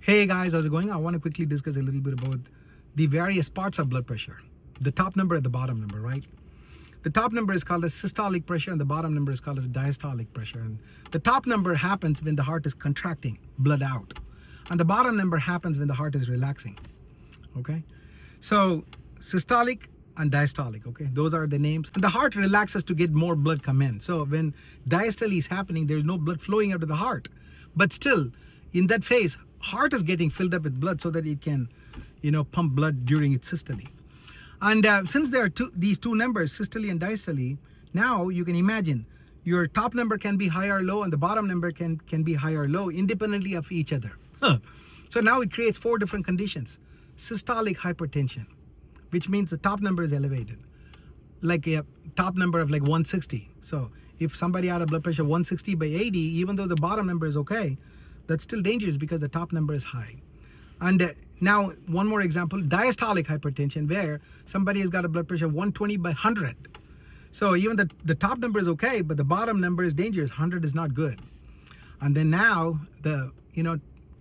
Hey guys, how's it going? I want to quickly discuss a little bit about the various parts of blood pressure. The top number and the bottom number, right? The top number is called as systolic pressure and the bottom number is called as diastolic pressure. And the top number happens when the heart is contracting, blood out. And the bottom number happens when the heart is relaxing, okay? So systolic and diastolic, okay? Those are the names. And the heart relaxes to get more blood come in. So when diastole is happening, there's no blood flowing out of the heart. But still, in that phase, heart is getting filled up with blood so that it can, pump blood during its systole. And since there are these two numbers, systole and diastole, now you can imagine your top number can be high or low and the bottom number can be high or low independently of each other. So now it creates four different conditions. Systolic hypertension, which means the top number is elevated, like a top number of like 160. So if somebody had a blood pressure 160 by 80, even though the bottom number is okay, that's still dangerous because the top number is high. And now one more example, diastolic hypertension, where somebody has got a blood pressure of 120 by 100. So even the top number is okay, but the bottom number is dangerous. 100 is not good. And then now the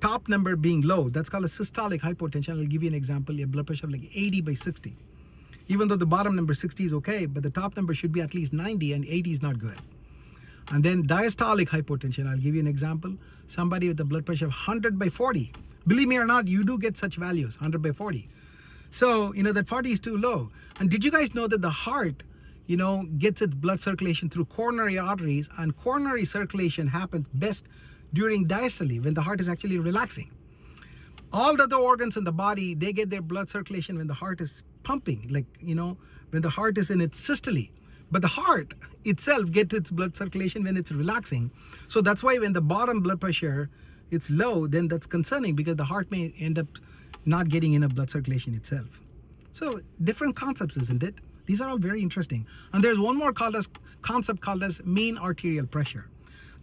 top number being low, that's called a systolic hypotension. I'll give you an example, a blood pressure of like 80 by 60. Even though the bottom number 60 is okay, but the top number should be at least 90 and 80 is not good. And then diastolic hypotension, I'll give you an example. Somebody with a blood pressure of 100 by 40. Believe me or not, you do get such values, 100 by 40. So, that 40 is too low. And did you guys know that the heart, gets its blood circulation through coronary arteries, and coronary circulation happens best during diastole, when the heart is actually relaxing. All the other organs in the body, they get their blood circulation when the heart is pumping, like, when the heart is in its systole. But the heart itself gets its blood circulation when it's relaxing. So that's why when the bottom blood pressure it's low, then that's concerning because the heart may end up not getting enough blood circulation itself. So different concepts, isn't it? These are all very interesting. And there's one more concept called as mean arterial pressure.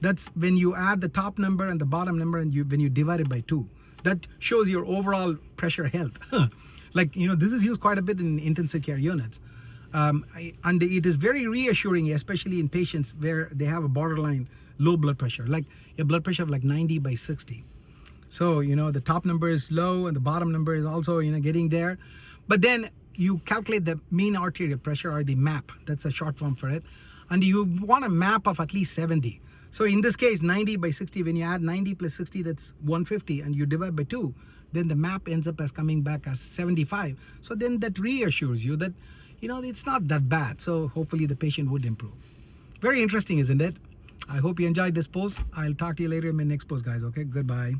That's when you add the top number and the bottom number and when you divide it by 2. That shows your overall pressure health. Like, this is used quite a bit in intensive care units. And it is very reassuring, especially in patients where they have a borderline low blood pressure, like a blood pressure of like 90 by 60. So, the top number is low and the bottom number is also, getting there. But then you calculate the mean arterial pressure, or the MAP. That's a short form for it. And you want a MAP of at least 70. So in this case, 90 by 60, when you add 90 plus 60, that's 150, and you divide by 2, then the MAP ends up as coming back as 75. So then that reassures you that, it's not that bad. So hopefully the patient would improve. Very interesting, isn't it? I hope you enjoyed this post. I'll talk to you later in my next post, guys. Okay, goodbye.